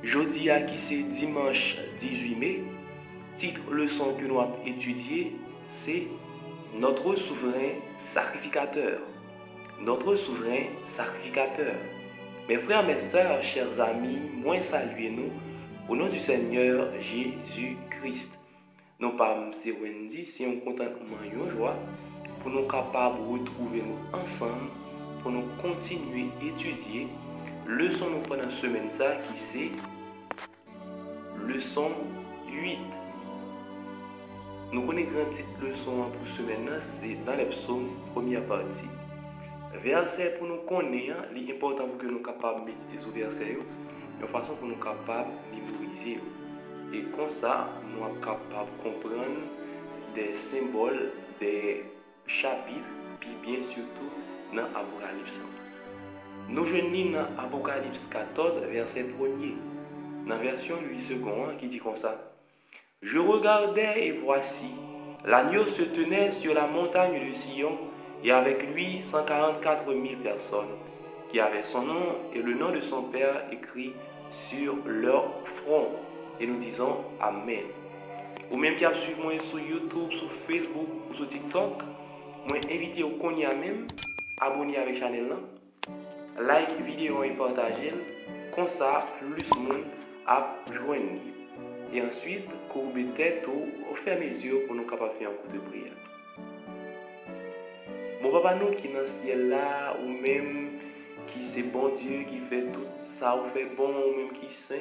Jeudi à qui c'est dimanche 18 mai, titre leçon que nous avons étudié, c'est notre souverain sacrificateur. Notre souverain sacrificateur. Mes frères, mes sœurs, chers amis, moi saluez-nous au nom du Seigneur Jésus-Christ. Nous pas c'est Wendy, si on contentement et joie pour nous capables de retrouver nous ensemble pour nous continuer à étudier leçon nous pendant semaine ça qui c'est leçon 8. Nous connaissons grand titre leçon pour semaine c'est dans les psaumes première partie. Verset pour nous connaître, l'important pour que nous capables de méditer sur verset de façon pour nous capables de mémoriser. Et comme ça, nous sommes capables de comprendre des symboles, des chapitres, puis bien surtout dans l'Apocalypse. Nous joignons dans Apocalypse 14, verset 1er, dans la version 8 secondes, qui dit comme ça. Je regardais et voici, l'agneau se tenait sur la montagne de Sion, et avec lui 144 000 personnes, qui avaient son nom et le nom de son Père écrit sur leur front. Et nous disons Amen. Ou même qui a suivi moi sur YouTube, sur Facebook ou sur TikTok, moi invité au Konya même, abonner avec la chaîne, like vidéo et partager, comme ça plus de monde à joindre. Et ensuite, courber tête ou fermer les yeux pour nous capables de faire un coup de prière. Bon papa nous qui dans le ciel là, ou même qui c'est bon Dieu qui fait tout ça, ou fait bon, ou même qui saint.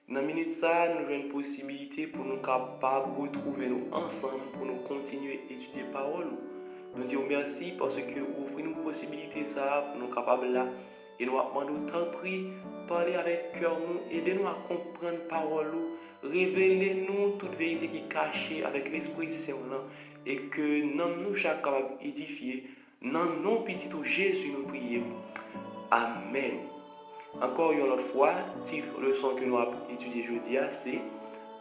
Dans la minute ça, nous avons une possibilité pour nous capables de retrouver nous ensemble, pour nous continuer à étudier la parole. Nous disons merci parce que vous offrez nous possibilité ça, pour nous capables là. Et nous demandons tant pris, parler avec cœur nous, aidez-nous à comprendre la parole, révélez-nous toute vérité qui est cachée avec l'Esprit Saint et que nous chaque capable édifier, non non petit Jésus nous prions. Amen. Encore une autre fois, titre leçon que nous avons étudié aujourd'hui, c'est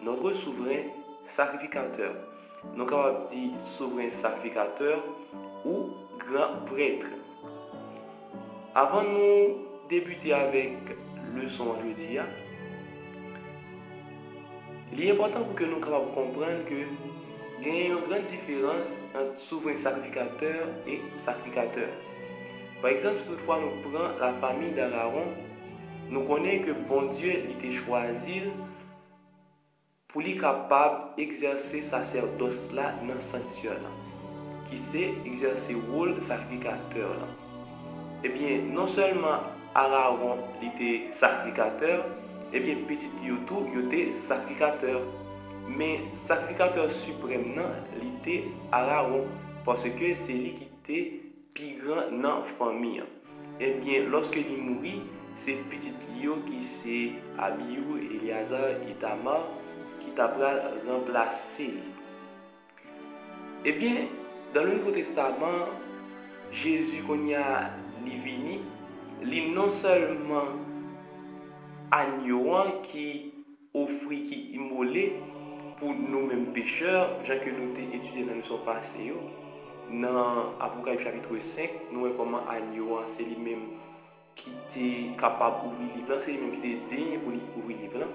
notre souverain sacrificateur. Nous avons dit souverain sacrificateur ou grand prêtre. Avant de nous débuter avec leçon aujourd'hui, il est important pour que nous capables comprendre que il y a une grande différence entre souverain sacrificateur et sacrificateur. Par exemple, si toutefois nous prenons la famille d'Aaron, nous connaissons que bon Dieu était choisi pour lui capable d'exercer sacerdoce là dans le sanctuaire, qui c'est exercer le rôle sacrificateur. Eh bien, non seulement Aaron était sacrificateur, eh bien, petit YouTube, il était sacrificateur. Mais sacrificateur suprême, il était Aaron, parce que c'est lui qui était plus grand dans la famille. Eh bien, lorsque il mourit, c'est petit Lio qui s'est Abiou, Eliazar et Tamar qui t'a remplacé. Eh bien, dans le Nouveau Testament, Jésus qu'on y a venu, il non seulement agneau qui offre, qui immolé pour nous-mêmes pécheurs, gens que nous avons étudié dans le son passé, dans Apocalypse chapitre 5, nous voyons comment agneau c'est lui-même qui était capable d'ouvrir le livre, c'est lui-même qui était digne pour ouvrir le livre.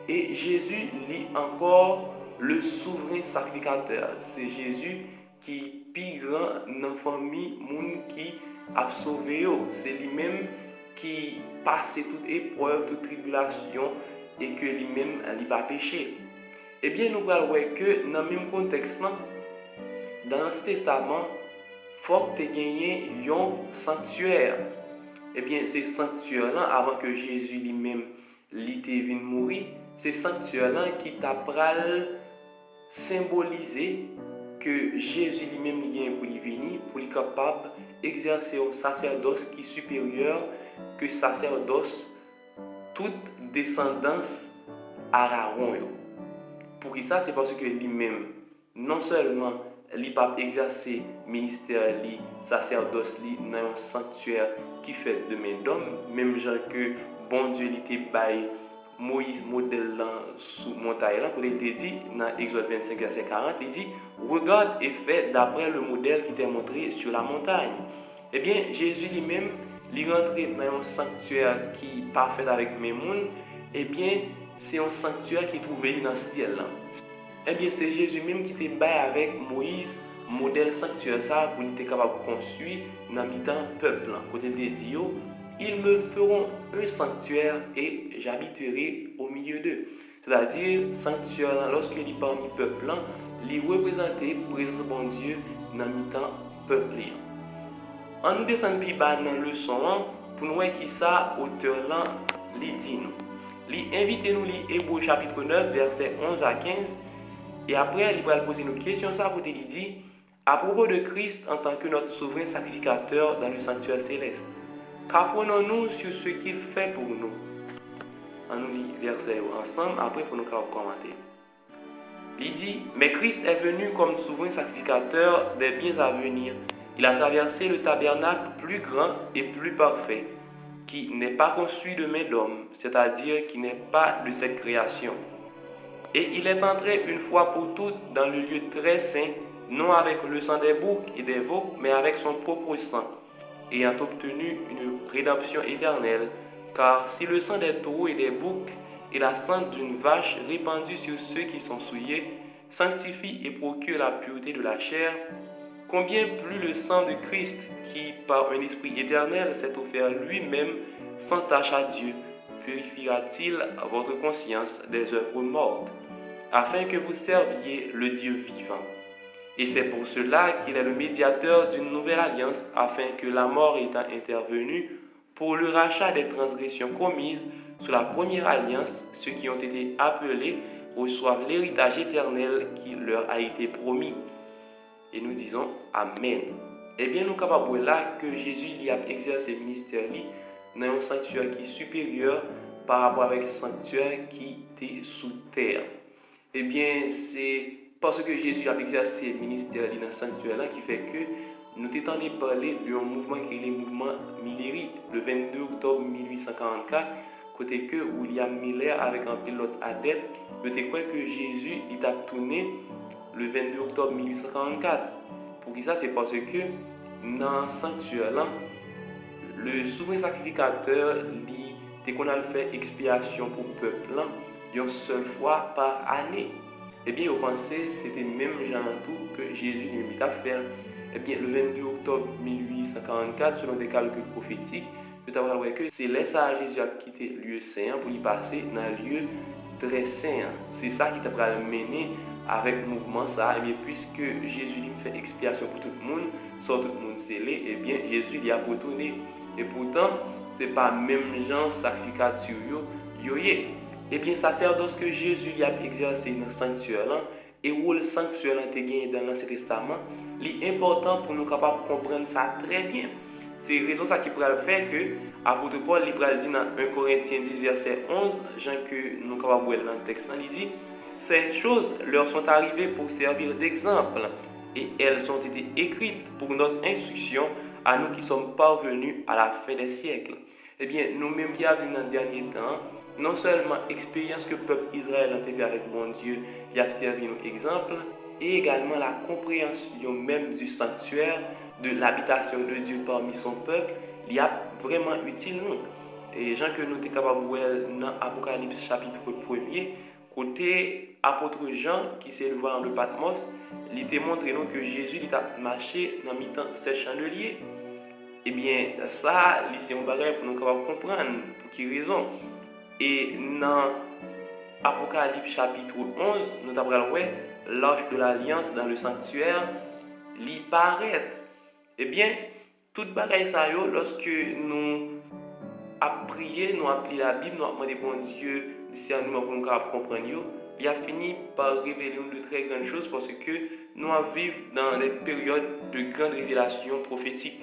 Et Jésus lit encore le souverain sacrificateur. C'est Jésus qui est plus grand dans la famille, qui a sauvé. C'est lui-même qui passe toute épreuve, toute tribulation et que lui-même n'a pas péché. Eh bien, nous voyons que dans le même contexte, dans l'Ancien Testament, il faut que tu gagné un sanctuaire. Eh bien, ces sanctuaires-là, avant que Jésus lui-même vienne mourir, ces sanctuaires-là qui t'a symboliser que Jésus lui-même vient pour lui venir, pour lui capable d'exercer un sacerdoce qui est supérieur que sacerdoce toute descendance Aaron. Pour ça, c'est parce que lui-même, non seulement il pas exercer ministère, sacerdoce dans un sanctuaire qui fait de main d'homme, même genre que bon Dieu était bail Moïse modèle sous montagne là, quand il était dit dans Exode 25 verset 40, il dit regarde et fais d'après le modèle qui t'est montré sur la montagne. Eh bien, Jésus lui-même, il rentre dans un sanctuaire qui est parfait avec mes mouns eh bien, c'est un sanctuaire qui est trouvé dans le ciel. Eh bien, c'est Jésus même qui était bail avec Moïse, modèle sanctuaire ça, pour être capable de construire dans le peuple. Côté de Dieu, ils me feront un sanctuaire et j'habiterai au milieu d'eux. C'est-à-dire, sanctuaire, lorsque il est parmi le peuple, il représente la présence de Dieu dans le peuple. En nous descendant plus bas dans le leçon, pour nous voir qui ça, auteur là, li dit nous. Li invite nous lire Hébreux chapitre 9, versets 11 à 15. Et après, il va poser une question ça pour il dit à propos de Christ en tant que notre souverain sacrificateur dans le sanctuaire céleste. Qu'apprenons-nous sur ce qu'il fait pour nous? On nous lit verset ensemble, après pour nous commenter. Il dit, mais Christ est venu comme souverain sacrificateur des biens à venir. Il a traversé le tabernacle plus grand et plus parfait, qui n'est pas construit de main d'homme, c'est-à-dire qui n'est pas de cette création. Et il est entré une fois pour toutes dans le lieu très saint, non avec le sang des boucs et des veaux, mais avec son propre sang, ayant obtenu une rédemption éternelle. Car si le sang des taureaux et des boucs et la sang d'une vache répandue sur ceux qui sont souillés sanctifie et procure la pureté de la chair, combien plus le sang de Christ, qui par un esprit éternel s'est offert lui-même sans tache à Dieu, purifiera-t-il votre conscience des œuvres mortes, afin que vous serviez le Dieu vivant. Et c'est pour cela qu'il est le médiateur d'une nouvelle alliance, afin que la mort étant intervenue pour le rachat des transgressions commises sous la première alliance, ceux qui ont été appelés reçoivent l'héritage éternel qui leur a été promis. Et nous disons Amen. Eh bien, nous sommes capables là que Jésus il a exercé le ministère dans un sanctuaire qui est supérieur par rapport avec le sanctuaire qui était sous terre. Eh bien, c'est parce que Jésus a exercé le ministère dans ce sanctuaire là qui fait que nous t'étendons parler d'un mouvement qui est le mouvement millérite, le 22 octobre 1844, côté que William Miller avec un pilote adepte, je te crois que Jésus il a tourné le 22 octobre 1844. Pour qui ça, c'est parce que dans le sanctuaire là, le souverain sacrificateur dès qu'on a fait expiation pour le peuple là, une seule fois par année. Eh bien, vous pensez c'était même genre tout que Jésus lui a fait. Eh bien, le 22 octobre 1844, selon des calculs prophétiques, vous avez voir que c'est là ça Jésus a quitté le lieu saint pour y passer dans le lieu très saint. C'est ça qui t'a mené avec le mouvement ça. Et bien, puisque Jésus lui fait expiation pour tout le monde, sans tout le monde scellé, eh bien, Jésus lui a retourné. Et pourtant, c'est pas même genre sacrificature yoye. Eh bien, sacerdoce que Jésus lui a exercé dans le sanctuaire là, et où le sanctuaire a été gagné dans l'Ancien Testament, l'important pour nous capables de comprendre ça très bien. C'est raison ça qui pourrait faire que apôtre Paul dit dans 1 Corinthiens 10 verset 11, Jean que nous capables voir dans le texte, il dit ces choses leur sont arrivées pour servir d'exemple et elles ont été écrites pour notre instruction à nous qui sommes parvenus à la fin des siècles. Eh bien, nous-mêmes qui avons dans le dernier temps, non seulement l'expérience que le peuple Israël a fait avec mon Dieu, il a servi nos exemples, et également la compréhension même du sanctuaire, de l'habitation de Dieu parmi son peuple, il a vraiment utile nous. Et Jean que nous sommes capables de voir dans Apocalypse chapitre 1er, côté apôtre Jean qui s'est levé dans le Patmos, il a montré nous que Jésus il a marché dans le temps ces chandeliers. Eh bien, ça, c'est un bagage pour nous comprendre pour quelle raison. Et dans Apocalypse chapitre 11, nous avons l'arche de l'alliance dans le sanctuaire, l'y paraît. Eh bien, toute bagaille ça lorsque nous avons prié, nous avons appris la Bible, nous avons demandé bon Dieu discernement pour nous comprendre, il a fini par révéler de très grandes choses parce que nous vivons dans des périodes de grandes révélations prophétiques.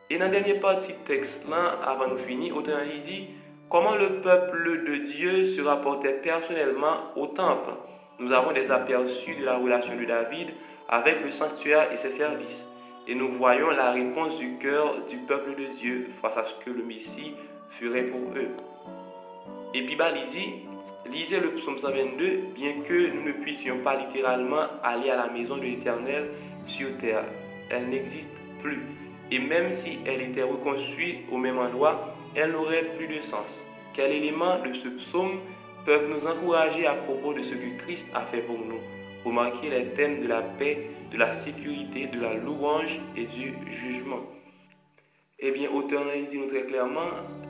Et dans la dernière partie du texte là, avant de finir, autant il dit comment le peuple de Dieu se rapportait personnellement au temple. Nous avons des aperçus de la relation de David avec le sanctuaire et ses services. Et nous voyons la réponse du cœur du peuple de Dieu face à ce que le Messie ferait pour eux. Et puis il dit, lisez le psaume 122, bien que nous ne puissions pas littéralement aller à la maison de l'Éternel sur terre. Elle n'existe plus. Et même si elle était reconstruite au même endroit, elle n'aurait plus de sens. Quels éléments de ce psaume peuvent nous encourager à propos de ce que Christ a fait pour nous? Remarquez les thèmes de la paix, de la sécurité, de la louange et du jugement. Eh bien, auteur dit nous très clairement,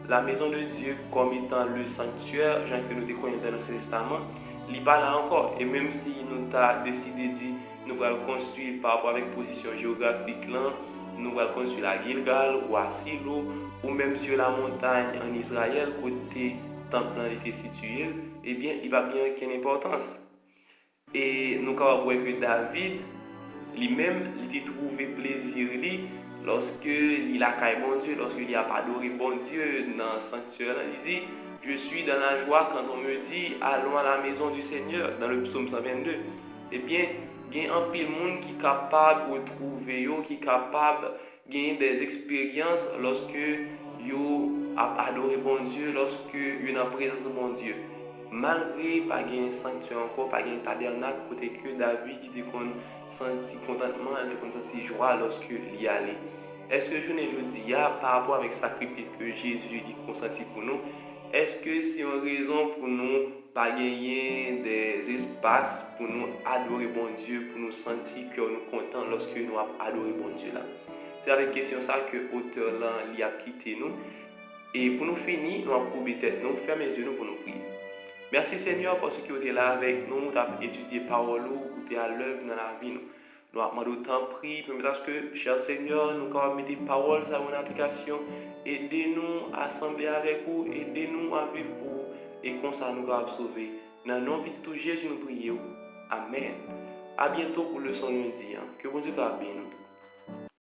la maison de Dieu comme étant le sanctuaire, genre que nous découvrons dans l'Ancien Testament, il n'est pas là encore. Et même si nous avons décidé de nous allons construire par rapport avec position géographique là, nous allons construire à Gilgal ou à Silo, ou même sur la montagne en Israël, côté temple était situé, eh bien, il va bien qu'il y ait une importance. Et nous avons voir que David, lui-même, il a trouvé plaisir lorsque il a caillé bon Dieu, lorsque il a adoré bon Dieu dans le sanctuaire. Il dit, je suis dans la joie quand on me dit, allons à la maison du Seigneur, dans le psaume 122. Eh bien, il y a un pile monde qui est capable de retrouver, qui est capable de gagner des expériences lorsque yo a adoré bon Dieu, lorsque yo en présence de bon Dieu. Malgré pas un sanctuaire encore, pas un tabernacle, côté que David il senti contentement, il senti joie lorsque il y allait. Est-ce que je ne dis par rapport avec le sacrifice que Jésus dit consenti pour nous, est-ce que c'est une raison pour nous pas gagner des espaces pour nous adorer bon Dieu, pour nous sentir que nous contents lorsque nous adorons bon Dieu là? C'est avec question ça que l'auteur là il a quitté nous. Et pour nous finir, nous avons coupé tête, nous fermons les yeux nous pour nous prier. Merci Seigneur parce que tu es là avec nous, tu as étudié parole ou tu es à l'œuvre dans la vie. Nous avons autant pris, parce que, cher Seigneur, nous avons mis des paroles à mon application. Aidez-nous à assembler avec vous, aidez-nous à vivre pour vous, et comme ça nous allons sauver. Dans le nom de Jésus, nous prions. Amen. À bientôt pour le son lundi. Que vous bénisse.